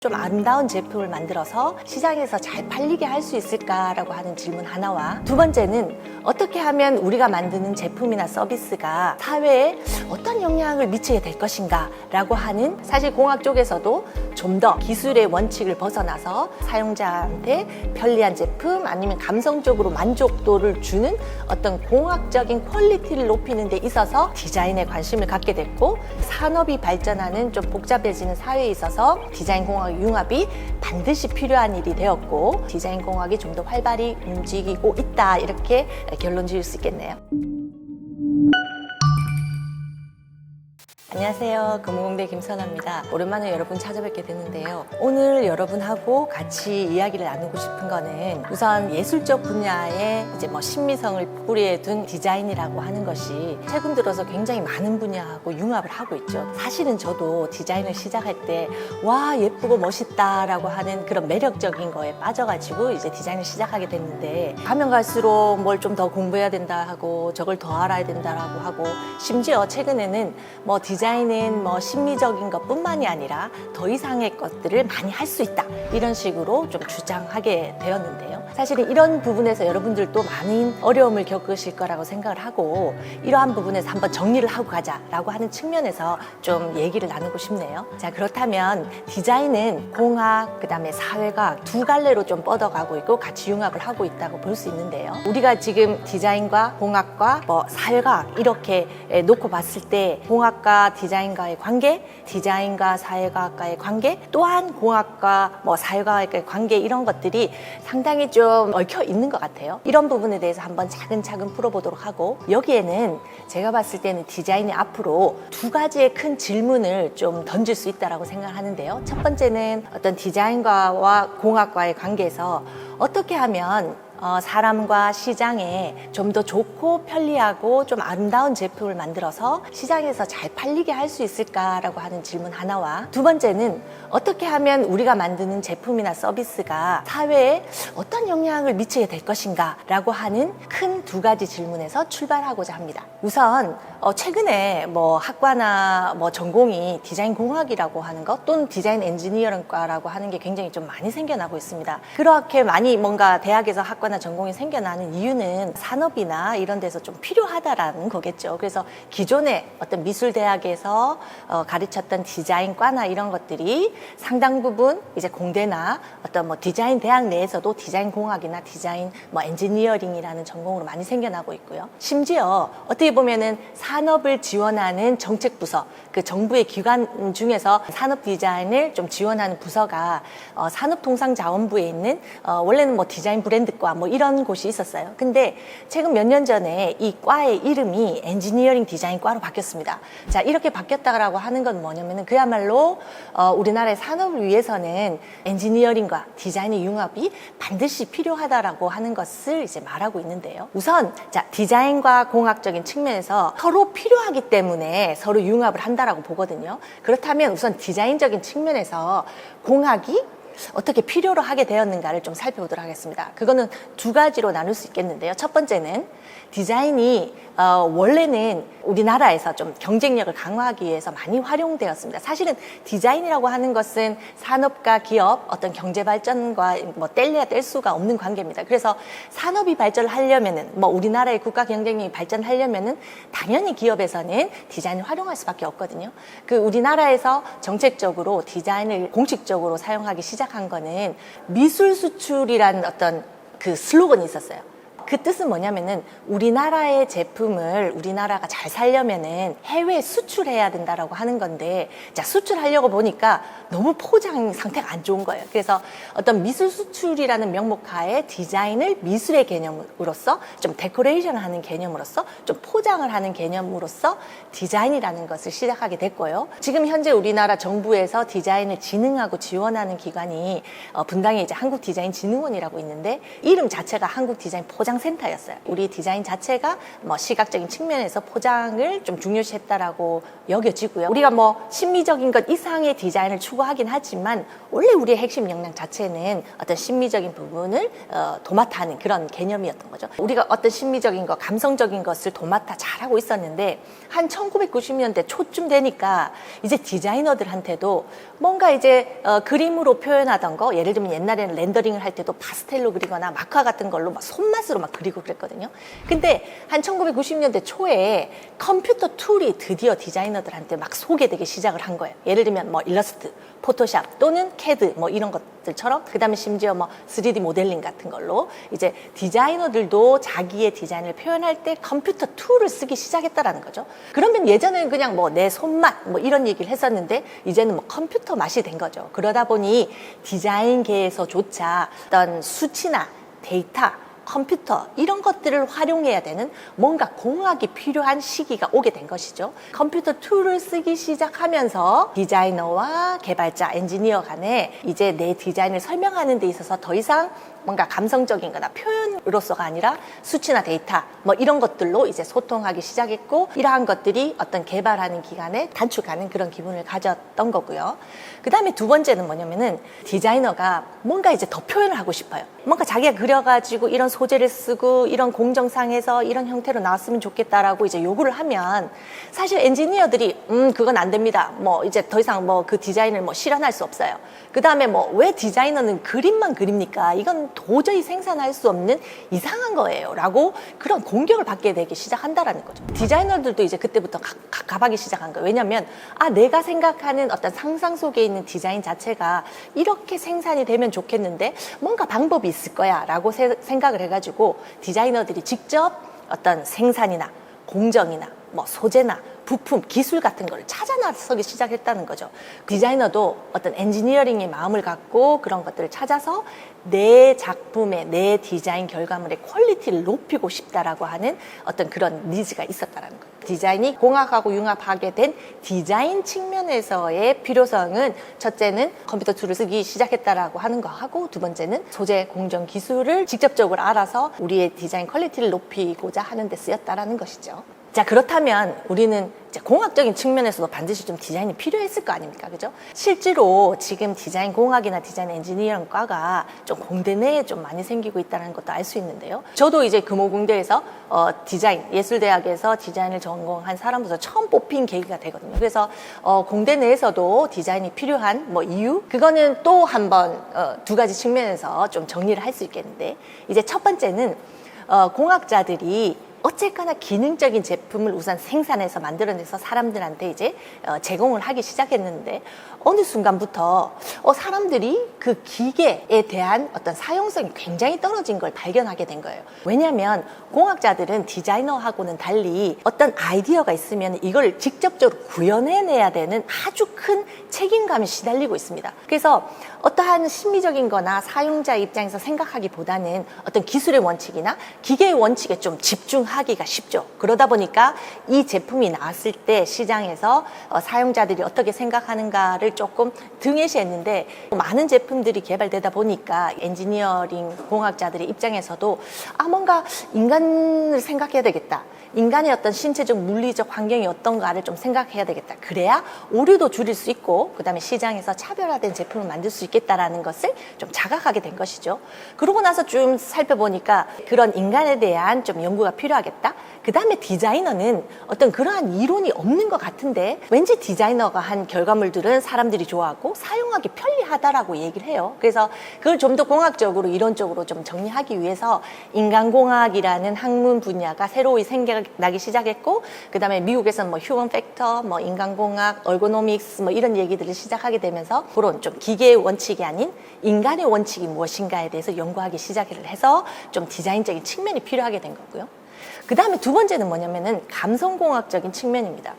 좀 아름다운 제품을 만들어서 시장에서 잘 팔리게 할 수 있을까라고 하는 질문 하나와, 두 번째는 어떻게 하면 우리가 만드는 제품이나 서비스가 사회에 어떤 영향을 미치게 될 것인가 라고 하는, 사실 공학 쪽에서도 좀 더 기술의 원칙을 벗어나서 사용자한테 편리한 제품 아니면 감성적으로 만족도를 주는 어떤 공학적인 퀄리티를 높이는 데 있어서 디자인에 관심을 갖게 됐고, 산업이 발전하는 좀 복잡해지는 사회에 있어서 디자인 공학 융합이 반드시 필요한 일이 되었고, 디자인 공학이 좀 더 활발히 움직이고 있다, 이렇게 결론 지을 수 있겠네요. 안녕하세요. 금호공대 김선아입니다. 오랜만에 여러분 찾아뵙게 됐는데요. 오늘 여러분하고 같이 이야기를 나누고 싶은 거는, 우선 예술적 분야에 이제 신미성을 뿌리에 둔 디자인이라고 하는 것이 최근 들어서 굉장히 많은 분야하고 융합을 하고 있죠. 사실은 저도 디자인을 시작할 때 와, 예쁘고 멋있다라고 하는 그런 매력적인 거에 빠져가지고 이제 디자인을 시작하게 됐는데, 가면 갈수록 뭘 좀 더 공부해야 된다 하고 저걸 더 알아야 된다라고 하고, 심지어 최근에는 디자인은 심미적인 것뿐만이 아니라 더 이상의 것들을 많이 할 수 있다, 이런 식으로 좀 주장하게 되었는데요. 사실은 이런 부분에서 여러분들도 많은 어려움을 겪으실 거라고 생각을 하고, 이러한 부분에서 한번 정리를 하고 가자라고 하는 측면에서 좀 얘기를 나누고 싶네요. 자, 그렇다면 디자인은 공학, 그 다음에 사회과학 두 갈래로 좀 뻗어가고 있고 같이 융합을 하고 있다고 볼 수 있는데요. 우리가 지금 디자인과 공학과 사회과학 이렇게 놓고 봤을 때, 공학과 디자인과의 관계, 디자인과 사회과학과의 관계, 또한 공학과 사회과학과의 관계, 이런 것들이 상당히 좀 얽혀 있는 것 같아요. 이런 부분에 대해서 한번 차근차근 풀어보도록 하고, 여기에는 제가 봤을 때는 디자인이 앞으로 두 가지의 큰 질문을 좀 던질 수 있다고 생각을 하는데요. 첫 번째는 어떤 디자인과와 공학과의 관계에서 어떻게 하면 사람과 시장에 좀 더 좋고 편리하고 좀 아름다운 제품을 만들어서 시장에서 잘 팔리게 할 수 있을까라고 하는 질문 하나와, 두 번째는 어떻게 하면 우리가 만드는 제품이나 서비스가 사회에 어떤 영향을 미치게 될 것인가 라고 하는 큰 두 가지 질문에서 출발하고자 합니다. 우선 최근에 학과나 전공이 디자인 공학이라고 하는 것, 또는 디자인 엔지니어링과라고 하는 게 굉장히 좀 많이 생겨나고 있습니다. 그렇게 많이 뭔가 대학에서 학과나 전공이 생겨나는 이유는 산업이나 이런 데서 좀 필요하다라는 거겠죠. 그래서 기존의 어떤 미술대학에서 가르쳤던 디자인과나 이런 것들이 상당 부분 이제 공대나 어떤 디자인 대학 내에서도 디자인 공학이나 디자인 엔지니어링이라는 전공으로 많이 생겨나고 있고요. 심지어 어떻게 보면은 산업을 지원하는 정책부서, 그 정부의 기관 중에서 산업 디자인을 좀 지원하는 부서가 산업통상자원부에 있는 원래는 디자인 브랜드과 이런 곳이 있었어요. 근데 최근 몇 년 전에 이 과의 이름이 엔지니어링 디자인과로 바뀌었습니다. 자, 이렇게 바뀌었다고 하는 건 뭐냐면은, 그야말로 우리나라의 산업을 위해서는 엔지니어링과 디자인의 융합이 반드시 필요하다라고 하는 것을 이제 말하고 있는데요. 우선 자, 디자인과 공학적인 측면에서 서로 필요하기 때문에 서로 융합을 한다라고 보거든요. 그렇다면 우선 디자인적인 측면에서 공학이 어떻게 필요로 하게 되었는가를 좀 살펴보도록 하겠습니다. 그거는 두 가지로 나눌 수 있겠는데요. 첫 번째는 디자인이 원래는 우리나라에서 좀 경쟁력을 강화하기 위해서 많이 활용되었습니다. 사실은 디자인이라고 하는 것은 산업과 기업, 어떤 경제 발전과 뗄래야 뗄 수가 없는 관계입니다. 그래서 산업이 발전을 하려면은, 우리나라의 국가 경쟁력이 발전하려면은 당연히 기업에서는 디자인을 활용할 수밖에 없거든요. 그 우리나라에서 정책적으로 디자인을 공식적으로 사용하기 시작한 거는 미술 수출이라는 어떤 그 슬로건이 있었어요. 그 뜻은 뭐냐면은, 우리나라의 제품을 우리나라가 잘 살려면은 해외에 수출해야 된다라고 하는 건데, 자, 수출하려고 보니까 너무 포장 상태가 안 좋은 거예요. 그래서 어떤 미술 수출이라는 명목하에 디자인을 미술의 개념으로서, 좀 데코레이션 하는 개념으로서, 좀 포장을 하는 개념으로서 디자인이라는 것을 시작하게 됐고요. 지금 현재 우리나라 정부에서 디자인을 진흥하고 지원하는 기관이 분당에 이제 한국디자인진흥원이라고 있는데, 이름 자체가 한국디자인 포장 포장센터였어요. 우리 디자인 자체가 뭐 시각적인 측면에서 포장을 좀 중요시했다라고 여겨지고요. 우리가 뭐 심미적인 것 이상의 디자인을 추구하긴 하지만 원래 우리의 핵심 역량 자체는 어떤 심미적인 부분을 도맡아 하는 그런 개념이었던 거죠. 우리가 어떤 심미적인 것, 감성적인 것을 도맡아 잘하고 있었는데 한 1990년대 초쯤 되니까 이제 디자이너들한테도 뭔가 이제 그림으로 표현하던 거, 예를 들면 옛날에는 렌더링을 할 때도 파스텔로 그리거나 마카 같은 걸로 막 손맛으로 막 그리고 그랬거든요. 근데 한 1990년대 초에 컴퓨터 툴이 드디어 디자이너들한테 막 소개되기 시작을 한 거예요. 예를 들면 뭐 일러스트, 포토샵 또는 캐드 뭐 이런 것들처럼, 그 다음에 심지어 뭐 3D 모델링 같은 걸로 이제 디자이너들도 자기의 디자인을 표현할 때 컴퓨터 툴을 쓰기 시작했다라는 거죠. 그러면 예전에는 그냥 뭐 내 손맛 뭐 이런 얘기를 했었는데 이제는 뭐 컴퓨터 맛이 된 거죠. 그러다 보니 디자인계에서조차 어떤 수치나 데이터, 컴퓨터 이런 것들을 활용해야 되는 뭔가 공학이 필요한 시기가 오게 된 것이죠. 컴퓨터 툴을 쓰기 시작하면서 디자이너와 개발자, 엔지니어 간에 이제 내 디자인을 설명하는 데 있어서 더 이상 뭔가 감성적인 거나 표현으로서가 아니라 수치나 데이터 뭐 이런 것들로 이제 소통하기 시작했고, 이러한 것들이 어떤 개발하는 기간에 단축하는 그런 기분을 가졌던 거고요. 그 다음에 두 번째는 뭐냐면은 디자이너가 뭔가 이제 더 표현을 하고 싶어요. 뭔가 자기가 그려가지고 이런 소재를 쓰고 이런 공정상에서 이런 형태로 나왔으면 좋겠다라고 이제 요구를 하면 사실 엔지니어들이 그건 안 됩니다. 뭐 이제 더 이상 뭐 그 디자인을 뭐 실현할 수 없어요. 그 다음에 뭐 왜 디자이너는 그림만 그립니까? 이건 도저히 생산할 수 없는 이상한 거예요 라고 그런 공격을 받게 되기 시작한다라는 거죠. 디자이너들도 이제 그때부터 갑하기 시작한 거예요. 왜냐면 내가 생각하는 어떤 상상 속에 있는 디자인 자체가 이렇게 생산이 되면 좋겠는데 뭔가 방법이 있을 거야 라고 생각을 해가지고 디자이너들이 직접 어떤 생산이나 공정이나 뭐 소재나 부품, 기술 같은 걸 찾아 나서기 시작했다는 거죠. 디자이너도 어떤 엔지니어링의 마음을 갖고 그런 것들을 찾아서 내 작품의, 내 디자인 결과물의 퀄리티를 높이고 싶다라고 하는 어떤 그런 니즈가 있었다는 거예요. 디자인이 공학하고 융합하게 된 디자인 측면에서의 필요성은 첫째는 컴퓨터 툴을 쓰기 시작했다라고 하는 거 하고, 두 번째는 소재 공정 기술을 직접적으로 알아서 우리의 디자인 퀄리티를 높이고자 하는 데 쓰였다라는 것이죠. 자, 그렇다면 우리는 이제 공학적인 측면에서도 반드시 좀 디자인이 필요했을 거 아닙니까? 그죠? 실제로 지금 디자인 공학이나 디자인 엔지니어링 과가 좀 공대 내에 좀 많이 생기고 있다는 것도 알 수 있는데요. 저도 이제 금호공대에서 디자인, 예술대학에서 디자인을 전공한 사람으로서 처음 뽑힌 계기가 되거든요. 그래서 공대 내에서도 디자인이 필요한 뭐 이유? 그거는 또 한번 두 가지 측면에서 좀 정리를 할 수 있겠는데, 이제 첫 번째는 공학자들이 어쨌거나 기능적인 제품을 우선 생산해서 만들어내서 사람들한테 이제 제공을 하기 시작했는데, 어느 순간부터 사람들이 그 기계에 대한 어떤 사용성이 굉장히 떨어진 걸 발견하게 된 거예요. 왜냐하면 공학자들은 디자이너하고는 달리 어떤 아이디어가 있으면 이걸 직접적으로 구현해내야 되는 아주 큰 책임감에 시달리고 있습니다. 그래서 어떠한 심미적인 거나 사용자 입장에서 생각하기보다는 어떤 기술의 원칙이나 기계의 원칙에 좀 집중하기가 쉽죠. 그러다 보니까 이 제품이 나왔을 때 시장에서 사용자들이 어떻게 생각하는가를 조금 등에시했는데, 많은 제품들이 개발되다 보니까 엔지니어링 공학자들의 입장에서도 뭔가 인간을 생각해야 되겠다, 인간의 어떤 신체적 물리적 환경이 어떤가를 좀 생각해야 되겠다, 그래야 오류도 줄일 수 있고 그 다음에 시장에서 차별화된 제품을 만들 수 있겠다라는 것을 좀 자각하게 된 것이죠. 그러고 나서 좀 살펴보니까 그런 인간에 대한 좀 연구가 필요하겠다. 그 다음에 디자이너는 어떤 그러한 이론이 없는 것 같은데 왠지 디자이너가 한 결과물들은 사람들이 좋아하고 사용하기 편리하다라고 얘기를 해요. 그래서 그걸 좀 더 공학적으로 이론적으로 좀 정리하기 위해서 인간공학이라는 학문 분야가 새로이 생겨나기 시작했고, 그 다음에 미국에서는 뭐 휴먼 팩터, 뭐 인간공학, 얼고노믹스 뭐 이런 얘기들을 시작하게 되면서 그런 좀 기계의 원칙이 아닌 인간의 원칙이 무엇인가에 대해서 연구하기 시작을 해서 좀 디자인적인 측면이 필요하게 된 거고요. 그 다음에 두 번째는 뭐냐면은 감성공학적인 측면입니다.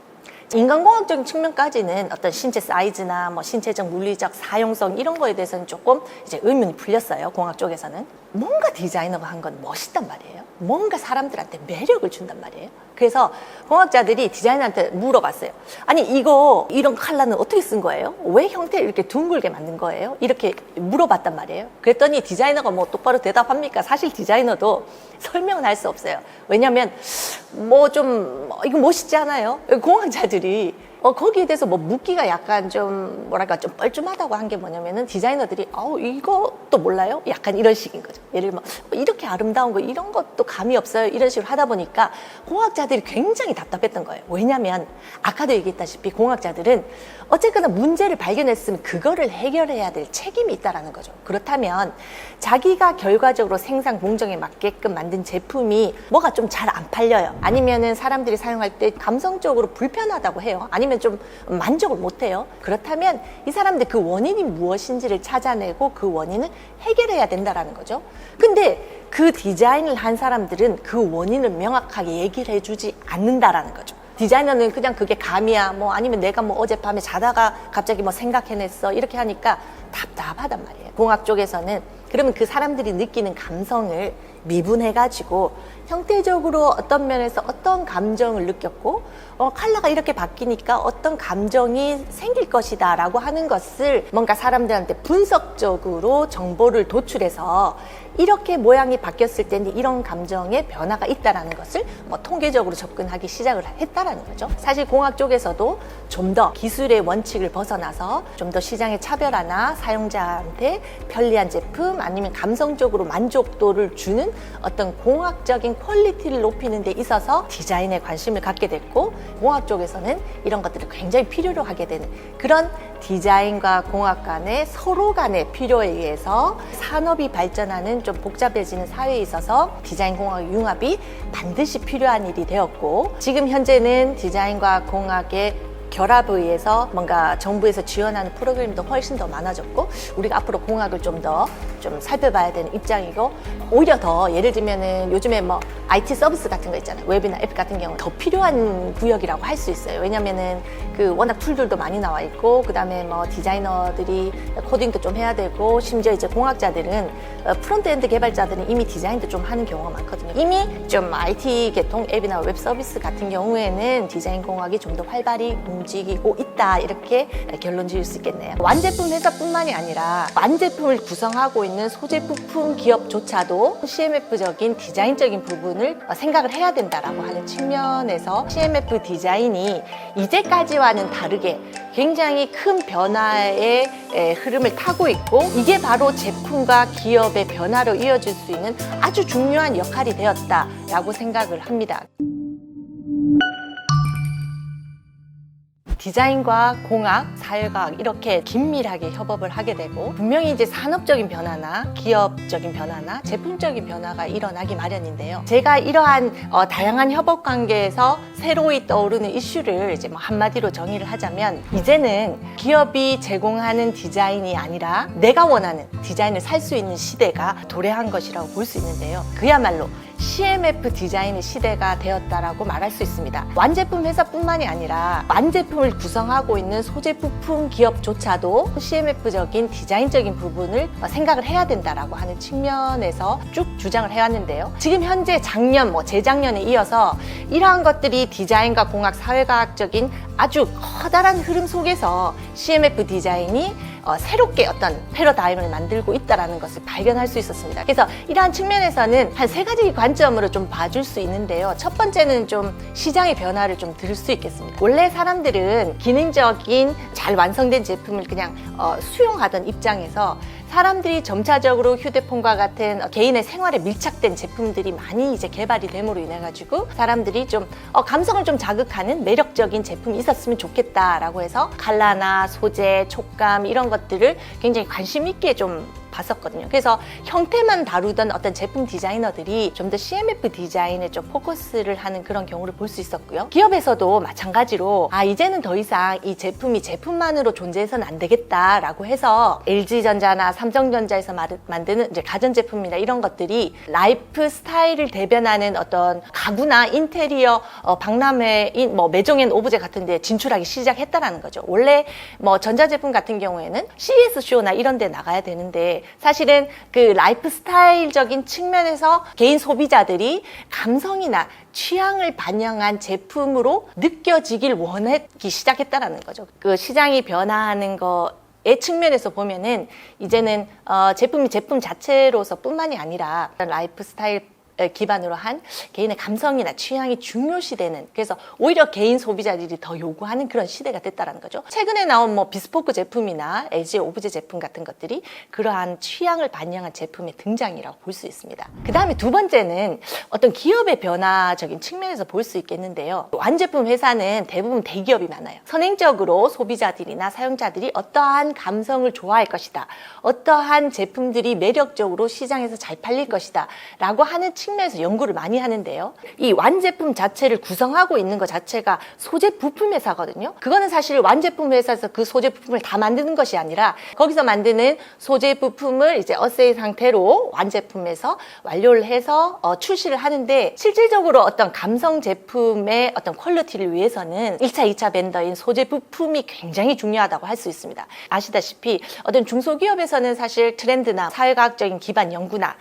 인간공학적인 측면까지는 어떤 신체 사이즈나 뭐 신체적 물리적 사용성 이런 거에 대해서는 조금 이제 의문이 풀렸어요. 공학 쪽에서는. 뭔가 디자이너가 한 건 멋있단 말이에요. 뭔가 사람들한테 매력을 준단 말이에요. 그래서 공학자들이 디자이너한테 물어봤어요. 아니 이런 컬러는 어떻게 쓴 거예요? 왜 형태를 이렇게 둥글게 만든 거예요? 이렇게 물어봤단 말이에요. 그랬더니 디자이너가 뭐 똑바로 대답합니까? 사실 디자이너도 설명은 할 수 없어요. 왜냐면 이거 멋있지 않아요? 공학자들이 거기에 대해서 묻기가 약간 좀 좀 뻘쭘하다고 한 게 뭐냐면은 디자이너들이 이것도 몰라요? 약간 이런 식인 거죠. 예를 들면 이렇게 아름다운 거 이런 것도 감이 없어요. 이런 식으로 하다 보니까 공학자들이 굉장히 답답했던 거예요. 왜냐면 아까도 얘기했다시피 공학자들은 어쨌거나 문제를 발견했으면 그거를 해결해야 될 책임이 있다라는 거죠. 그렇다면 자기가 결과적으로 생산 공정에 맞게끔 만든 제품이 뭐가 좀 잘 안 팔려요. 아니면은 사람들이 사용할 때 감성적으로 불편하다고 해요. 아니면 좀 만족을 못 해요. 그렇다면 이 사람들 그 원인이 무엇인지를 찾아내고 그 원인을 해결해야 된다라는 거죠. 근데 그 디자인을 한 사람들은 그 원인을 명확하게 얘기를 해주지 않는다라는 거죠. 디자이너는 그냥 그게 감이야, 아니면 내가 어젯밤에 자다가 갑자기 생각해냈어, 이렇게 하니까 답답하단 말이에요. 공학 쪽에서는 그러면 그 사람들이 느끼는 감성을 미분해가지고 형태적으로 어떤 면에서 어떤 감정을 느꼈고 컬러가 이렇게 바뀌니까 어떤 감정이 생길 것이다 라고 하는 것을 뭔가 사람들한테 분석적으로 정보를 도출해서 이렇게 모양이 바뀌었을 때는 이런 감정의 변화가 있다라는 것을 통계적으로 접근하기 시작을 했다라는 거죠. 사실 공학 쪽에서도 좀 더 기술의 원칙을 벗어나서 좀 더 시장의 차별화나 사용자한테 편리한 제품 아니면 감성적으로 만족도를 주는 어떤 공학적인 퀄리티를 높이는 데 있어서 디자인에 관심을 갖게 됐고, 공학 쪽에서는 이런 것들을 굉장히 필요로 하게 되는 그런 디자인과 공학 간의 서로 간의 필요에 의해서 산업이 발전하는 좀 복잡해지는 사회에 있어서 디자인 공학 융합이 반드시 필요한 일이 되었고, 지금 현재는 디자인과 공학의 결합에 의해서 뭔가 정부에서 지원하는 프로그램도 훨씬 더 많아졌고, 우리가 앞으로 공학을 좀 더 살펴봐야 되는 입장이고, 오히려 더 예를 들면은 요즘에 IT 서비스 같은 거 있잖아요. 웹이나 앱 같은 경우는 더 필요한 구역이라고 할 수 있어요. 왜냐면은 워낙 툴들도 많이 나와 있고, 그 다음에 디자이너들이 코딩도 좀 해야 되고, 심지어 이제 공학자들은 프론트엔드 개발자들은 이미 디자인도 좀 하는 경우가 많거든요. 이미 좀 IT 계통 앱이나 웹 서비스 같은 경우에는 디자인 공학이 좀 더 활발히 움직이고 있다, 이렇게 결론 지을 수 있겠네요. 완제품 회사뿐만이 아니라 완제품을 구성하고 있는 소재 부품 기업조차도 CMF적인 디자인적인 부분을 생각을 해야 된다라고 하는 측면에서 CMF 디자인이 이제까지와는 다르게 굉장히 큰 변화의 흐름을 타고 있고, 이게 바로 제품과 기업의 변화로 이어질 수 있는 아주 중요한 역할이 되었다라고 생각을 합니다. 디자인과 공학, 사회과학 이렇게 긴밀하게 협업을 하게 되고, 분명히 이제 산업적인 변화나 기업적인 변화나 제품적인 변화가 일어나기 마련인데요. 제가 이러한 다양한 협업 관계에서 새로이 떠오르는 이슈를 이제 한마디로 정의를 하자면, 이제는 기업이 제공하는 디자인이 아니라 내가 원하는 디자인을 살 수 있는 시대가 도래한 것이라고 볼 수 있는데요. 그야말로 CMF 디자인의 시대가 되었다라고 말할 수 있습니다. 완제품 회사뿐만이 아니라 완제품을 구성하고 있는 소재 부품 기업조차도 CMF적인 디자인적인 부분을 생각을 해야 된다라고 하는 측면에서 쭉 주장을 해왔는데요. 지금 현재 작년, 재작년에 이어서 이러한 것들이 디자인과 공학, 사회과학적인 아주 커다란 흐름 속에서 CMF 디자인이 새롭게 어떤 패러다임을 만들고 있다는 것을 발견할 수 있었습니다. 그래서 이러한 측면에서는 한 3가지 관점으로 좀 봐줄 수 있는데요. 첫 번째는 좀 시장의 변화를 좀 들을 수 있겠습니다. 원래 사람들은 기능적인 잘 완성된 제품을 그냥 수용하던 입장에서 사람들이 점차적으로 휴대폰과 같은 개인의 생활에 밀착된 제품들이 많이 이제 개발이 됨으로 인해 가지고 사람들이 좀 감성을 좀 자극하는 매력적인 제품이 있었으면 좋겠다라고 해서 컬러나 소재, 촉감 이런 것들을 굉장히 관심 있게 좀 봤었거든요. 그래서 형태만 다루던 어떤 제품 디자이너들이 좀 더 CMF 디자인에 좀 포커스를 하는 그런 경우를 볼 수 있었고요. 기업에서도 마찬가지로 이제는 더 이상 이 제품이 제품만으로 존재해서는 안 되겠다라고 해서 LG전자나 삼성전자에서 만드는 이제 가전제품이나 이런 것들이 라이프 스타일을 대변하는 어떤 가구나 인테리어, 박람회인 매종앤 오브제 같은 데 진출하기 시작했다라는 거죠. 원래 전자제품 같은 경우에는 CES 쇼나 이런 데 나가야 되는데 사실은 그 라이프 스타일적인 측면에서 개인 소비자들이 감성이나 취향을 반영한 제품으로 느껴지길 원하기 시작했다라는 거죠. 그 시장이 변화하는 의 측면에서 보면은 이제는 제품이 제품 자체로서 뿐만이 아니라 라이프 스타일 기반으로 한 개인의 감성이나 취향이 중요시되는, 그래서 오히려 개인 소비자들이 더 요구하는 그런 시대가 됐다는 거죠. 최근에 나온 비스포크 제품이나 LG 오브제 제품 같은 것들이 그러한 취향을 반영한 제품의 등장이라고 볼 수 있습니다. 그 다음에 두 번째는 어떤 기업의 변화적인 측면에서 볼 수 있겠는데요. 완제품 회사는 대부분 대기업이 많아요. 선행적으로 소비자들이나 사용자들이 어떠한 감성을 좋아할 것이다, 어떠한 제품들이 매력적으로 시장에서 잘 팔릴 것이다 라고 하는 측면에서 연구를 많이 하는데요. 이 완제품 자체를 구성하고 있는 것 자체가 소재 부품 회사거든요. 그거는 사실 완제품 회사에서 그 소재 부품을 다 만드는 것이 아니라 거기서 만드는 소재 부품을 이제 어세이 상태로 완제품에서 완료를 해서 출시를 하는데, 실질적으로 어떤 감성 제품의 어떤 퀄리티를 위해서는 1차, 2차 벤더인 소재 부품이 굉장히 중요하다고 할 수 있습니다. 아시다시피 어떤 중소기업에서는 사실 트렌드나 사회과학적인 기반 연구나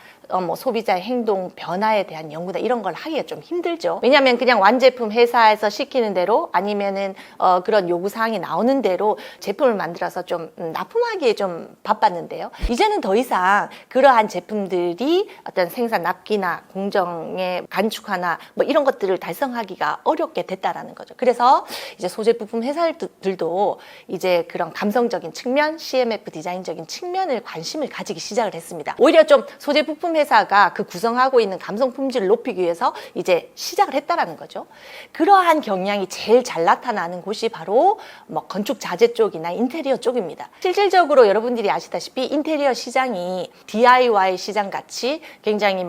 소비자의 행동 변화에 대한 연구나 이런 걸 하기가 좀 힘들죠. 왜냐하면 그냥 완제품 회사에서 시키는 대로 아니면은 그런 요구사항이 나오는 대로 제품을 만들어서 좀 납품하기에 좀 바빴는데요. 이제는 더 이상 그러한 제품들이 어떤 생산 납기나 공정의 간축화나 이런 것들을 달성하기가 어렵게 됐다라는 거죠. 그래서 이제 소재 부품 회사들도 이제 그런 감성적인 측면, CMF 디자인적인 측면을 관심을 가지기 시작을 했습니다. 오히려 좀 소재 부품 회사가 그 구성하고 있는 감성 품질을 높이기 위해서 이제 시작을 했다라는 거죠. 그러한 경향이 제일 잘 나타나는 곳이 바로 건축 자재 쪽이나 인테리어 쪽입니다. 실질적으로 여러분들이 아시다시피 인테리어 시장이 DIY 시장 같이 굉장히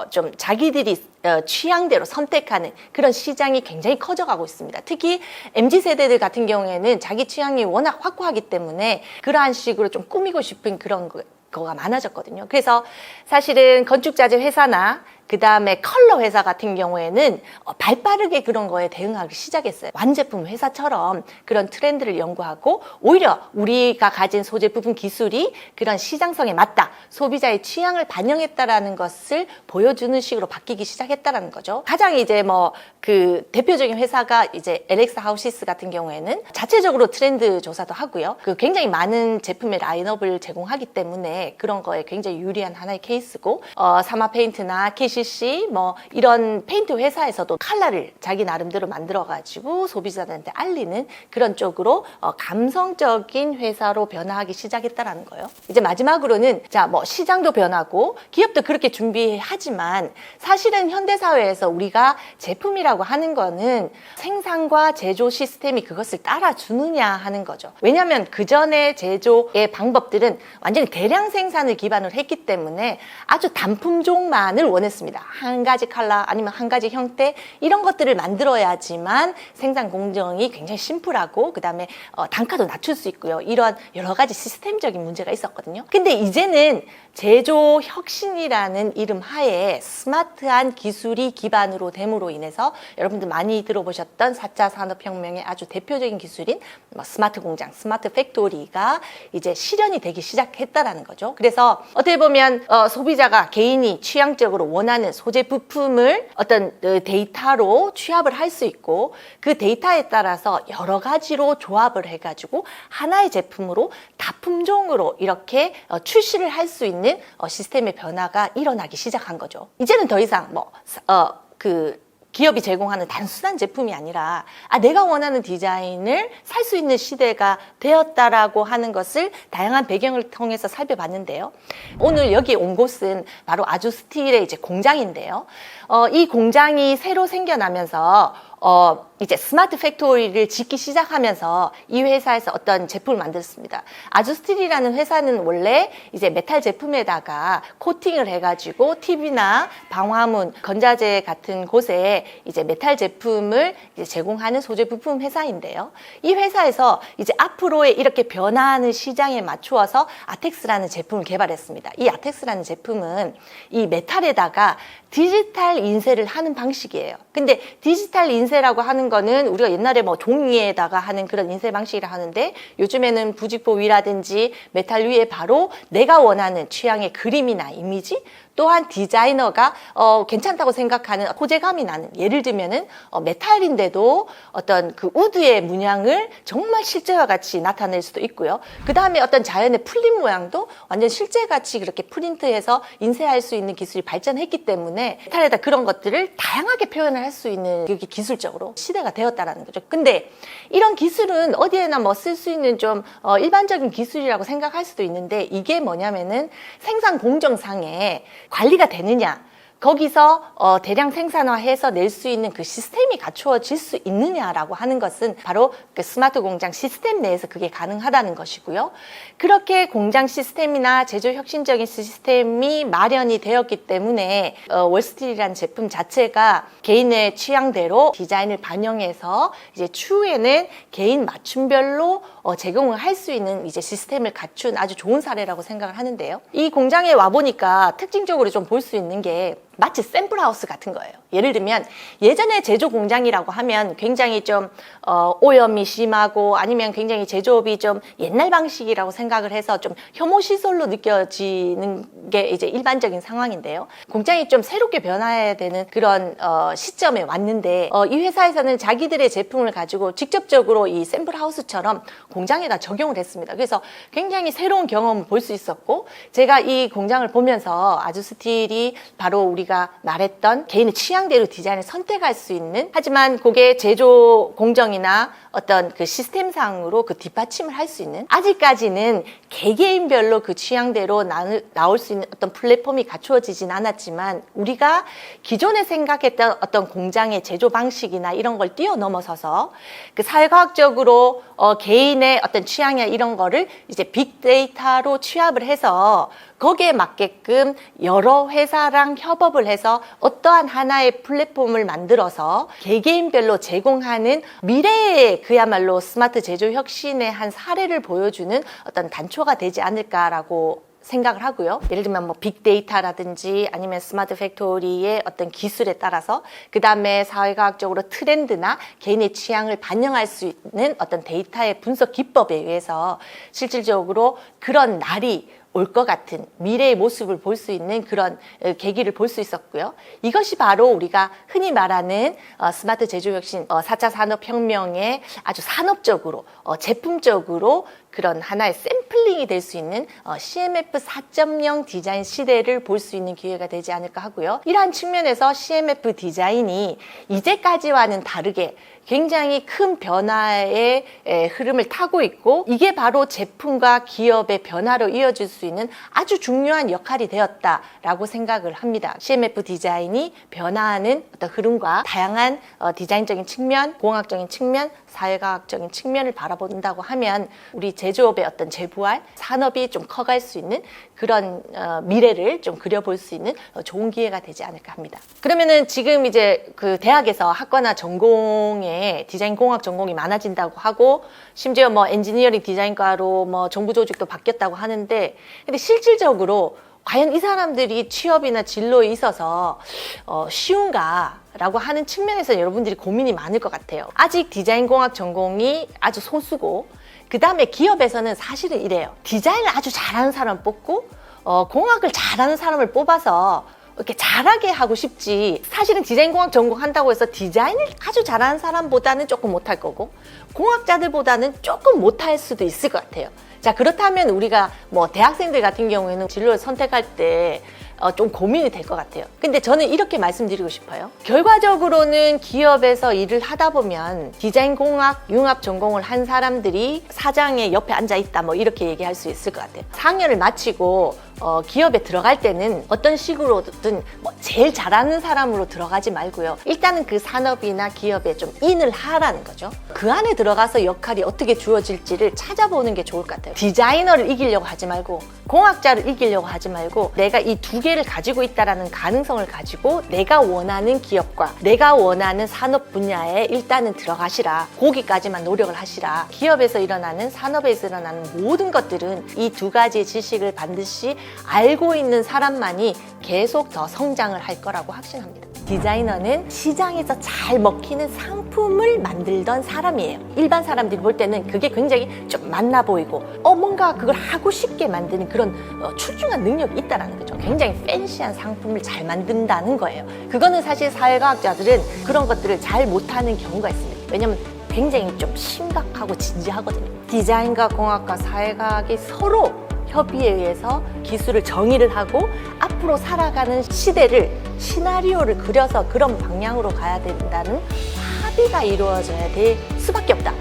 좀 자기들이 취향대로 선택하는 그런 시장이 굉장히 커져가고 있습니다. 특히 MZ세대들 같은 경우에는 자기 취향이 워낙 확고하기 때문에 그러한 식으로 좀 꾸미고 싶은 그런 거가 많아졌거든요. 그래서 사실은 건축자재 회사나 그 다음에 컬러 회사 같은 경우에는 발빠르게 그런 거에 대응하기 시작했어요. 완제품 회사처럼 그런 트렌드를 연구하고 오히려 우리가 가진 소재 부분 기술이 그런 시장성에 맞다, 소비자의 취향을 반영했다라는 것을 보여주는 식으로 바뀌기 시작했다라는 거죠. 가장 이제 그 대표적인 회사가 이제 LX 하우시스 같은 경우에는 자체적으로 트렌드 조사도 하고요. 그 굉장히 많은 제품의 라인업을 제공하기 때문에 그런 거에 굉장히 유리한 하나의 케이스고, 사마 페인트나 KCC 이런 페인트 회사에서도 컬러를 자기 나름대로 만들어가지고 소비자들한테 알리는 그런 쪽으로 감성적인 회사로 변화하기 시작했다라는 거예요. 이제 마지막으로는 시장도 변하고 기업도 그렇게 준비하지만 사실은 현대사회에서 우리가 제품이라고 하는 거는 생산과 제조 시스템이 그것을 따라주느냐 하는 거죠. 왜냐하면 그 전에 제조의 방법들은 완전히 대량 생산을 기반으로 했기 때문에 아주 단품종만을 원했습니다. 한 가지 컬러 아니면 한 가지 형태 이런 것들을 만들어야지만 생산 공정이 굉장히 심플하고 그 다음에 단가도 낮출 수 있고요. 이런 여러 가지 시스템적인 문제가 있었거든요. 근데 이제는 제조 혁신이라는 이름 하에 스마트한 기술이 기반으로 됨으로 인해서 여러분들 많이 들어보셨던 4차 산업혁명의 아주 대표적인 기술인 스마트 공장, 스마트 팩토리가 이제 실현이 되기 시작했다라는 거죠. 그래서 어떻게 보면 소비자가 개인이 취향적으로 원하는 소재 부품을 어떤 데이터로 취합을 할 수 있고 그 데이터에 따라서 여러 가지로 조합을 해가지고 하나의 제품으로 다품종으로 이렇게 출시를 할 수 있는 시스템의 변화가 일어나기 시작한 거죠. 이제는 더 이상 기업이 제공하는 단순한 제품이 아니라 내가 원하는 디자인을 살 수 있는 시대가 되었다라고 하는 것을 다양한 배경을 통해서 살펴봤는데요. 오늘 여기 온 곳은 바로 아주스틸의 이제 공장인데요. 이 공장이 새로 생겨나면서 이제 스마트 팩토리를 짓기 시작하면서 이 회사에서 어떤 제품을 만들었습니다. 아주스틸이라는 회사는 원래 이제 메탈 제품에다가 코팅을 해가지고 TV나 방화문, 건자재 같은 곳에 이제 메탈 제품을 이제 제공하는 소재 부품 회사인데요. 이 회사에서 이제 앞으로의 이렇게 변화하는 시장에 맞추어서 아텍스라는 제품을 개발했습니다. 이 아텍스라는 제품은 이 메탈에다가 디지털 인쇄를 하는 방식이에요. 근데 디지털 인쇄라고 하는 거는 우리가 옛날에 뭐 종이에다가 하는 그런 인쇄 방식이라 하는데 요즘에는 부직포 위라든지 메탈 위에 바로 내가 원하는 취향의 그림이나 이미지 또한 디자이너가 괜찮다고 생각하는 호재감이 나는, 예를 들면은 메탈인데도 어떤 그 우드의 문양을 정말 실제와 같이 나타낼 수도 있고요. 그 다음에 어떤 자연의 풀린 모양도 완전 실제같이 그렇게 프린트해서 인쇄할 수 있는 기술이 발전했기 때문에 메탈에다 그런 것들을 다양하게 표현을 할 수 있는 그게 기술적으로 시대가 되었다라는 거죠. 근데 이런 기술은 어디에나 뭐 쓸 수 있는 좀 일반적인 기술이라고 생각할 수도 있는데 이게 뭐냐면은 생산 공정상에 관리가 되느냐, 거기서 대량 생산화해서 낼 수 있는 그 시스템이 갖추어질 수 있느냐라고 하는 것은 바로 그 스마트 공장 시스템 내에서 그게 가능하다는 것이고요. 그렇게 공장 시스템이나 제조 혁신적인 시스템이 마련이 되었기 때문에 월스틸이라는 제품 자체가 개인의 취향대로 디자인을 반영해서 이제 추후에는 개인 맞춤별로 제공을 할 수 있는 이제 시스템을 갖춘 아주 좋은 사례라고 생각을 하는데요. 이 공장에 와 보니까 특징적으로 좀 볼 수 있는 게 마치 샘플하우스 같은 거예요. 예를 들면 예전에 제조 공장이라고 하면 굉장히 좀 오염이 심하고 아니면 굉장히 제조업이 좀 옛날 방식이라고 생각을 해서 좀 혐오 시설로 느껴지는 게 이제 일반적인 상황인데요. 공장이 좀 새롭게 변화해야 되는 그런 시점에 왔는데 이 회사에서는 자기들의 제품을 가지고 직접적으로 이 샘플하우스처럼 공장에다 적용을 했습니다. 그래서 굉장히 새로운 경험을 볼 수 있었고, 제가 이 공장을 보면서 아주스틸이 바로 우리가 말했던 개인의 취향대로 디자인을 선택할 수 있는, 하지만 그게 제조 공정이나 어떤 그 시스템상으로 그 뒷받침을 할 수 있는, 아직까지는 개개인별로 그 취향대로 나올 수 있는 어떤 플랫폼이 갖추어지진 않았지만 우리가 기존에 생각했던 어떤 공장의 제조 방식이나 이런 걸 뛰어넘어서서 그 사회과학적으로 개인의 어떤 취향이나 이런 거를 이제 빅데이터로 취합을 해서 거기에 맞게끔 여러 회사랑 협업을 해서 어떠한 하나의 플랫폼을 만들어서 개개인별로 제공하는 미래의 그야말로 스마트 제조 혁신의 한 사례를 보여주는 어떤 단초가 되지 않을까라고 생각을 하고요. 예를 들면 뭐 빅데이터라든지 아니면 스마트 팩토리의 어떤 기술에 따라서 그 다음에 사회과학적으로 트렌드나 개인의 취향을 반영할 수 있는 어떤 데이터의 분석 기법에 의해서 실질적으로 그런 날이 올 것 같은 미래의 모습을 볼 수 있는 그런 계기를 볼 수 있었고요. 이것이 바로 우리가 흔히 말하는 스마트 제조혁신 4차 산업혁명의 아주 산업적으로 제품적으로 그런 하나의 샘플링이 될 수 있는 CMF 4.0 디자인 시대를 볼 수 있는 기회가 되지 않을까 하고요. 이러한 측면에서 CMF 디자인이 이제까지와는 다르게 굉장히 큰 변화의 흐름을 타고 있고, 이게 바로 제품과 기업의 변화로 이어질 수 있는 아주 중요한 역할이 되었다라고 생각을 합니다. CMF 디자인이 변화하는 어떤 흐름과 다양한 디자인적인 측면, 공학적인 측면, 사회과학적인 측면을 바라본다고 하면 우리 제조업의 어떤 재부활, 산업이 좀 커갈 수 있는 그런 미래를 좀 그려볼 수 있는 좋은 기회가 되지 않을까 합니다. 그러면은 지금 이제 그 대학에서 학과나 전공에 디자인 공학 전공이 많아진다고 하고, 심지어 뭐 엔지니어링 디자인과로 뭐 정부 조직도 바뀌었다고 하는데, 근데 실질적으로 과연 이 사람들이 취업이나 진로에 있어서 쉬운가? 라고 하는 측면에서 여러분들이 고민이 많을 것 같아요. 아직 디자인공학 전공이 아주 소수고, 그 다음에 기업에서는 사실은 이래요. 디자인을 아주 잘하는 사람 뽑고 공학을 잘하는 사람을 뽑아서 이렇게 잘하게 하고 싶지, 사실은 디자인공학 전공한다고 해서 디자인을 아주 잘하는 사람보다는 조금 못할 거고 공학자들보다는 조금 못할 수도 있을 것 같아요. 자, 그렇다면 우리가 뭐 대학생들 같은 경우에는 진로를 선택할 때 좀 고민이 될 것 같아요. 근데 저는 이렇게 말씀드리고 싶어요. 결과적으로는 기업에서 일을 하다 보면 디자인공학 융합 전공을 한 사람들이 사장의 옆에 앉아 있다, 뭐 이렇게 얘기할 수 있을 것 같아요. 4학년을 마치고 기업에 들어갈 때는 어떤 식으로든 뭐 제일 잘하는 사람으로 들어가지 말고요. 일단은 그 산업이나 기업에 좀 인을 하라는 거죠. 그 안에 들어가서 역할이 어떻게 주어질지를 찾아보는 게 좋을 것 같아요. 디자이너를 이기려고 하지 말고 공학자를 이기려고 하지 말고 내가 이 두 개를 가지고 있다는 가능성을 가지고 내가 원하는 기업과 내가 원하는 산업 분야에 일단은 들어가시라. 거기까지만 노력을 하시라. 기업에서 일어나는 산업에서 일어나는 모든 것들은 이 두 가지의 지식을 반드시 알고 있는 사람만이 계속 더 성장을 할 거라고 확신합니다. 디자이너는 시장에서 잘 먹히는 상품을 만들던 사람이에요. 일반 사람들이 볼 때는 그게 굉장히 좀 맛나 보이고 뭔가 그걸 하고 싶게 만드는 그런 출중한 능력이 있다는 거죠. 굉장히 팬시한 상품을 잘 만든다는 거예요. 그거는 사실 사회과학자들은 그런 것들을 잘 못하는 경우가 있습니다. 왜냐면 굉장히 좀 심각하고 진지하거든요. 디자인과 공학과 사회과학이 서로 협의에 의해서 기술을 정의를 하고 앞으로 살아가는 시대를 시나리오를 그려서 그런 방향으로 가야 된다는 합의가 이루어져야 될 수밖에 없다.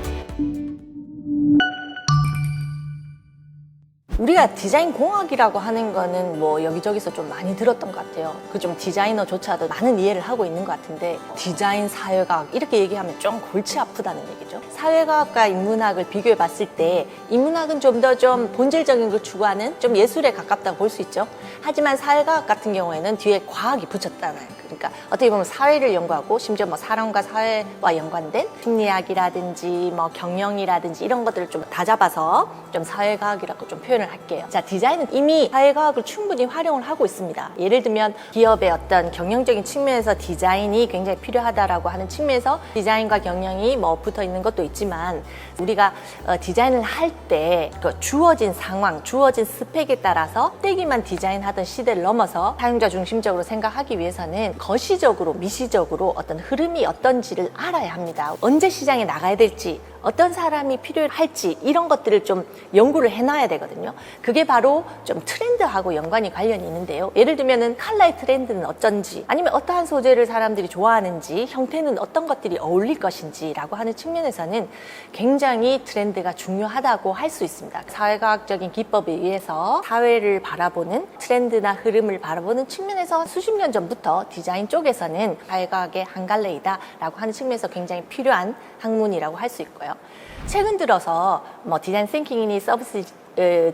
우리가 디자인 공학이라고 하는 거는 뭐 여기저기서 좀 많이 들었던 것 같아요. 그 좀 디자이너조차도 많은 이해를 하고 있는 것 같은데 디자인 사회과학 이렇게 얘기하면 좀 골치 아프다는 얘기죠. 사회과학과 인문학을 비교해 봤을 때 인문학은 좀 더 좀 본질적인 걸 추구하는 좀 예술에 가깝다고 볼 수 있죠. 하지만 사회과학 같은 경우에는 뒤에 과학이 붙였잖아요. 그러니까 어떻게 보면 사회를 연구하고 심지어 뭐 사람과 사회와 연관된 심리학이라든지 뭐 경영이라든지 이런 것들을 좀 다 잡아서 좀 사회과학이라고 좀 표현을 할게요. 자, 디자인은 이미 사회과학을 충분히 활용을 하고 있습니다. 예를 들면 기업의 어떤 경영적인 측면에서 디자인이 굉장히 필요하다라고 하는 측면에서 디자인과 경영이 뭐 붙어 있는 것도 있지만 우리가 디자인을 할 때 그 주어진 상황, 주어진 스펙에 따라서 떼기만 디자인하던 시대를 넘어서 사용자 중심적으로 생각하기 위해서는 거시적으로 미시적으로 어떤 흐름이 어떤지를 알아야 합니다. 언제 시장에 나가야 될지 어떤 사람이 필요할지 이런 것들을 좀 연구를 해놔야 되거든요. 그게 바로 좀 트렌드하고 연관이 관련이 있는데요. 예를 들면은 컬러의 트렌드는 어쩐지 아니면 어떠한 소재를 사람들이 좋아하는지 형태는 어떤 것들이 어울릴 것인지라고 하는 측면에서는 굉장히 트렌드가 중요하다고 할 수 있습니다. 사회과학적인 기법에 의해서 사회를 바라보는 트렌드나 흐름을 바라보는 측면에서 수십 년 전부터 디자인 쪽에서는 사회과학의 한 갈래이다라고 하는 측면에서 굉장히 필요한 학문이라고 할 수 있고요. 최근 들어서 뭐 디자인 싱킹이니 서비스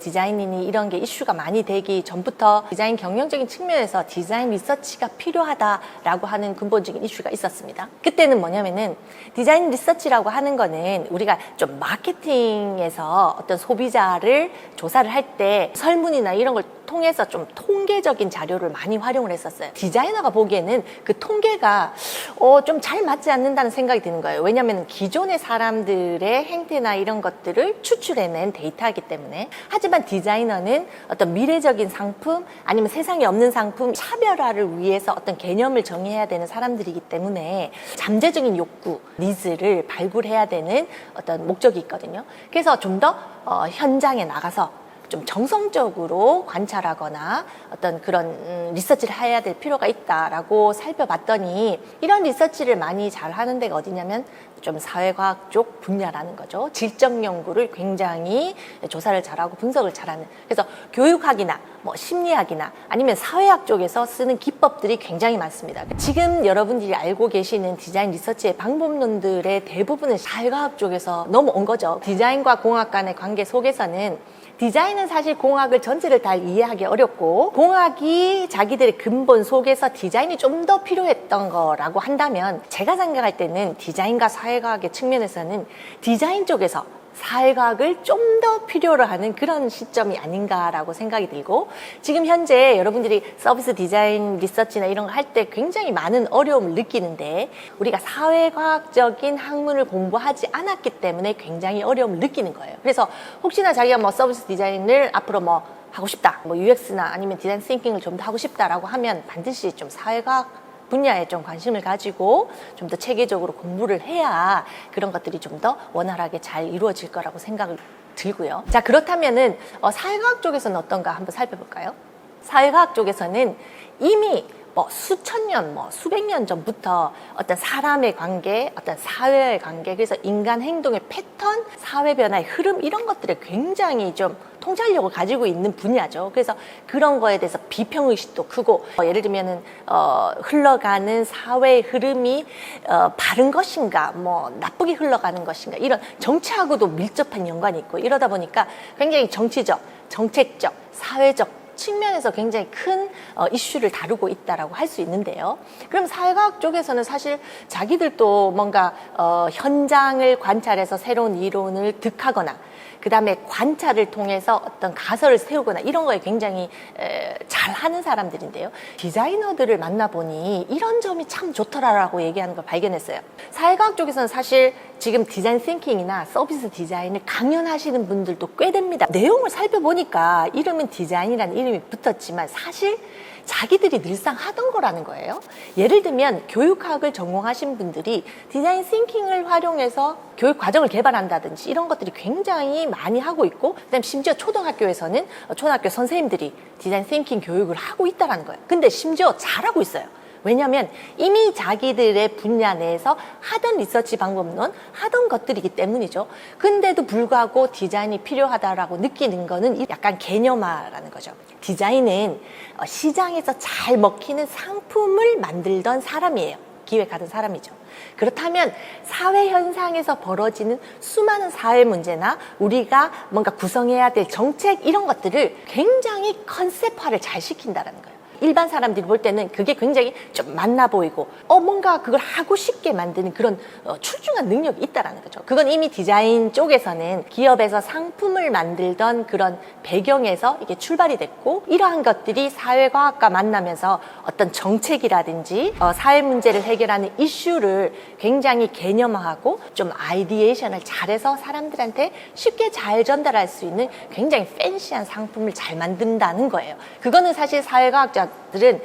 디자인이니 이런 게 이슈가 많이 되기 전부터 디자인 경영적인 측면에서 디자인 리서치가 필요하다라고 하는 근본적인 이슈가 있었습니다. 그때는 뭐냐면은 디자인 리서치라고 하는 거는 우리가 좀 마케팅에서 어떤 소비자를 조사를 할 때 설문이나 이런 걸 통해서 좀 통계적인 자료를 많이 활용을 했었어요. 디자이너가 보기에는 그 통계가 좀 잘 맞지 않는다는 생각이 드는 거예요. 왜냐하면 기존의 사람들의 행태나 이런 것들을 추출해낸 데이터이기 때문에. 하지만 디자이너는 어떤 미래적인 상품 아니면 세상에 없는 상품 차별화를 위해서 어떤 개념을 정의해야 되는 사람들이기 때문에 잠재적인 욕구, 니즈를 발굴해야 되는 어떤 목적이 있거든요. 그래서 좀 더 현장에 나가서 좀 정성적으로 관찰하거나 어떤 그런 리서치를 해야 될 필요가 있다라고 살펴봤더니 이런 리서치를 많이 잘 하는 데가 어디냐면 좀 사회과학 쪽 분야라는 거죠. 질적 연구를 굉장히 조사를 잘하고 분석을 잘하는. 그래서 교육학이나 뭐 심리학이나 아니면 사회학 쪽에서 쓰는 기법들이 굉장히 많습니다. 지금 여러분들이 알고 계시는 디자인 리서치의 방법론들의 대부분은 사회과학 쪽에서 넘어온 거죠. 디자인과 공학 간의 관계 속에서는 디자인은 사실 공학을 전체를 다 이해하기 어렵고 공학이 자기들의 근본 속에서 디자인이 좀 더 필요했던 거라고 한다면 제가 생각할 때는 디자인과 사회과학의 측면에서는 디자인 쪽에서 사회과학을 좀 더 필요로 하는 그런 시점이 아닌가라고 생각이 들고 지금 현재 여러분들이 서비스 디자인 리서치나 이런 거 할 때 굉장히 많은 어려움을 느끼는데 우리가 사회과학적인 학문을 공부하지 않았기 때문에 굉장히 어려움을 느끼는 거예요. 그래서 혹시나 자기가 뭐 서비스 디자인을 앞으로 뭐 하고 싶다, 뭐 UX나 아니면 디자인 싱킹을 좀 더 하고 싶다라고 하면 반드시 좀 사회과학 분야에 좀 관심을 가지고 좀 더 체계적으로 공부를 해야 그런 것들이 좀 더 원활하게 잘 이루어질 거라고 생각을 들고요. 자, 그렇다면은 사회과학 쪽에서는 어떤가 한번 살펴볼까요? 사회과학 쪽에서는 이미 뭐 수천 년, 뭐 수백 년 전부터 어떤 사람의 관계, 어떤 사회의 관계, 그래서 인간 행동의 패턴, 사회 변화의 흐름 이런 것들에 굉장히 좀 통찰력을 가지고 있는 분야죠. 그래서 그런 거에 대해서 비평의식도 크고 예를 들면은 흘러가는 사회의 흐름이 바른 것인가, 뭐 나쁘게 흘러가는 것인가 이런 정치하고도 밀접한 연관이 있고 이러다 보니까 굉장히 정치적, 정책적, 사회적 측면에서 굉장히 큰 이슈를 다루고 있다라고 할 수 있는데요. 그럼 사회과학 쪽에서는 사실 자기들도 뭔가 현장을 관찰해서 새로운 이론을 득하거나 그 다음에 관찰을 통해서 어떤 가설을 세우거나 이런 거에 굉장히 잘하는 사람들인데요. 디자이너들을 만나보니 이런 점이 참 좋더라라고 얘기하는 걸 발견했어요. 사회과학 쪽에서는 사실 지금 디자인 싱킹이나 서비스 디자인을 강연하시는 분들도 꽤 됩니다. 내용을 살펴보니까 이름은 디자인이라는 이름이 붙었지만 사실 자기들이 늘상 하던 거라는 거예요. 예를 들면 교육학을 전공하신 분들이 디자인 싱킹을 활용해서 교육 과정을 개발한다든지 이런 것들이 굉장히 많이 하고 있고 그다음에 심지어 초등학교에서는 초등학교 선생님들이 디자인 싱킹 교육을 하고 있다는 거예요. 근데 심지어 잘하고 있어요. 왜냐하면 이미 자기들의 분야 내에서 하던 리서치 방법론, 하던 것들이기 때문이죠. 근데도 불구하고 디자인이 필요하다라고 느끼는 거는 약간 개념화라는 거죠. 디자인은 시장에서 잘 먹히는 상품을 만들던 사람이에요. 기획하던 사람이죠. 그렇다면 사회 현상에서 벌어지는 수많은 사회 문제나 우리가 뭔가 구성해야 될 정책 이런 것들을 굉장히 컨셉화를 잘 시킨다는 거예요. 일반 사람들이 볼 때는 그게 굉장히 좀 만나 보이고 뭔가 그걸 하고 싶게 만드는 그런 출중한 능력이 있다라는 거죠. 그건 이미 디자인 쪽에서는 기업에서 상품을 만들던 그런 배경에서 이게 출발이 됐고 이러한 것들이 사회과학과 만나면서 어떤 정책이라든지 사회 문제를 해결하는 이슈를 굉장히 개념화하고 좀 아이디에이션을 잘해서 사람들한테 쉽게 잘 전달할 수 있는 굉장히 팬시한 상품을 잘 만든다는 거예요. 그거는 사실 사회과학자 들은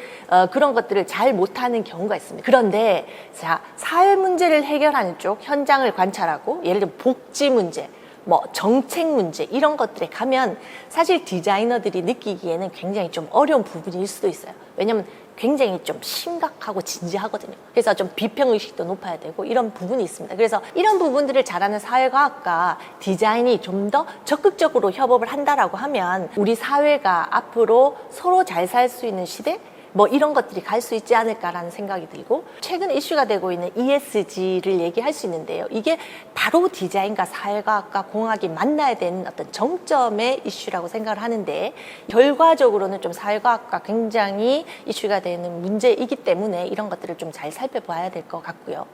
그런 것들을 잘 못하는 경우가 있습니다. 그런데 자, 사회 문제를 해결하는 쪽 현장을 관찰하고 예를 들면 복지 문제, 뭐 정책 문제 이런 것들에 가면 사실 디자이너들이 느끼기에는 굉장히 좀 어려운 부분일 수도 있어요. 왜냐하면 굉장히 좀 심각하고 진지하거든요. 그래서 좀 비평의식도 높아야 되고 이런 부분이 있습니다. 그래서 이런 부분들을 잘하는 사회과학과 디자인이 좀 더 적극적으로 협업을 한다라고 하면 우리 사회가 앞으로 서로 잘 살 수 있는 시대? 뭐 이런 것들이 갈 수 있지 않을까라는 생각이 들고 최근 이슈가 되고 있는 ESG를 얘기할 수 있는데요. 이게 바로 디자인과 사회과학과 공학이 만나야 되는 어떤 정점의 이슈라고 생각을 하는데 결과적으로는 좀 사회과학과 굉장히 이슈가 되는 문제이기 때문에 이런 것들을 좀 잘 살펴봐야 될 것 같고요.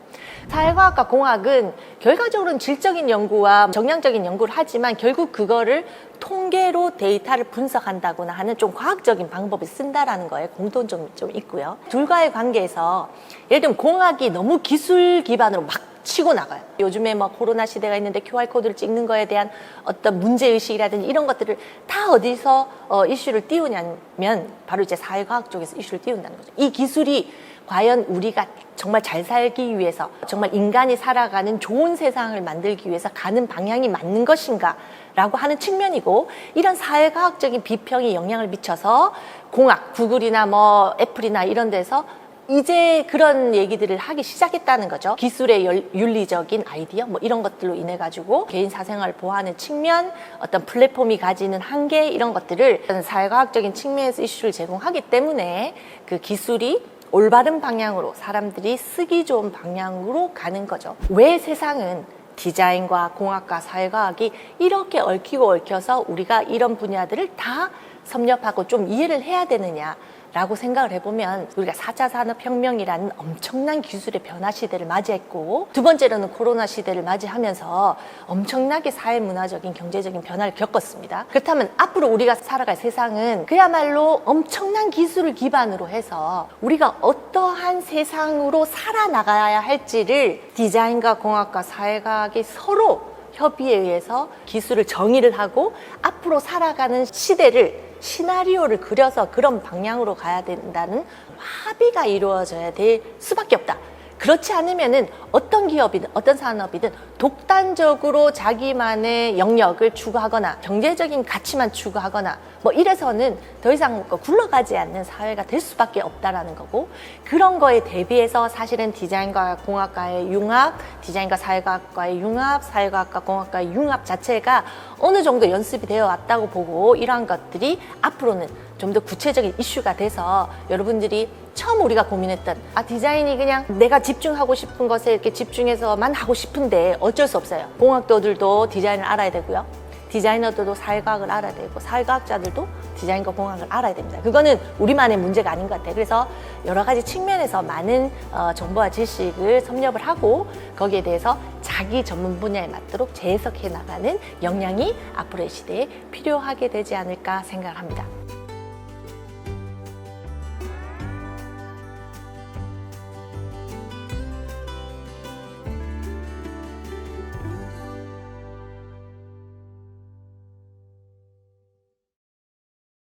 사회과학과 공학은 결과적으로는 질적인 연구와 정량적인 연구를 하지만 결국 그거를 통계로 데이터를 분석한다거나 하는 좀 과학적인 방법을 쓴다라는 거에 공통점이 좀 있고요. 둘과의 관계에서 예를 들면 공학이 너무 기술 기반으로 막 치고 나가요. 요즘에 뭐 코로나 시대가 있는데 QR코드를 찍는 거에 대한 어떤 문제의식이라든지 이런 것들을 다 어디서 이슈를 띄우냐면 바로 이제 사회과학 쪽에서 이슈를 띄운다는 거죠. 이 기술이 과연 우리가 정말 잘 살기 위해서 정말 인간이 살아가는 좋은 세상을 만들기 위해서 가는 방향이 맞는 것인가 라고 하는 측면이고 이런 사회과학적인 비평이 영향을 미쳐서 공학, 구글이나 뭐 애플이나 이런 데서 이제 그런 얘기들을 하기 시작했다는 거죠. 기술의 윤리적인 아이디어 뭐 이런 것들로 인해 가지고 개인 사생활을 보호하는 측면, 어떤 플랫폼이 가지는 한계 이런 것들을 어떤 사회과학적인 측면에서 이슈를 제공하기 때문에 그 기술이 올바른 방향으로 사람들이 쓰기 좋은 방향으로 가는 거죠. 왜 세상은 디자인과 공학과 사회과학이 이렇게 얽히고 얽혀서 우리가 이런 분야들을 다 섭렵하고 좀 이해를 해야 되느냐 라고 생각을 해보면 우리가 4차 산업혁명이라는 엄청난 기술의 변화 시대를 맞이했고 두 번째로는 코로나 시대를 맞이하면서 엄청나게 사회문화적인 경제적인 변화를 겪었습니다. 그렇다면 앞으로 우리가 살아갈 세상은 그야말로 엄청난 기술을 기반으로 해서 우리가 어떠한 세상으로 살아나가야 할지를 디자인과 공학과 사회과학이 서로 협의에 의해서 기술을 정의를 하고 앞으로 살아가는 시대를 시나리오를 그려서 그런 방향으로 가야 된다는 합의가 이루어져야 될 수밖에 없다. 그렇지 않으면은 어떤 기업이든 어떤 산업이든 독단적으로 자기만의 영역을 추구하거나 경제적인 가치만 추구하거나 뭐 이래서는 더 이상 굴러가지 않는 사회가 될 수밖에 없다라는 거고, 그런 거에 대비해서 사실은 디자인과 공학과의 융합, 디자인과 사회과학과의 융합, 사회과학과 공학과의 융합 자체가 어느 정도 연습이 되어 왔다고 보고, 이러한 것들이 앞으로는 좀 더 구체적인 이슈가 돼서 여러분들이 처음 우리가 고민했던 디자인이 그냥 내가 집중하고 싶은 것에 이렇게 집중해서만 하고 싶은데 어쩔 수 없어요. 공학도들도 디자인을 알아야 되고요. 디자이너들도 사회과학을 알아야 되고, 사회과학자들도 디자인과 공학을 알아야 됩니다. 그거는 우리만의 문제가 아닌 것 같아요. 그래서 여러 가지 측면에서 많은 정보와 지식을 섭렵을 하고 거기에 대해서 자기 전문 분야에 맞도록 재해석해 나가는 역량이 앞으로의 시대에 필요하게 되지 않을까 생각을 합니다.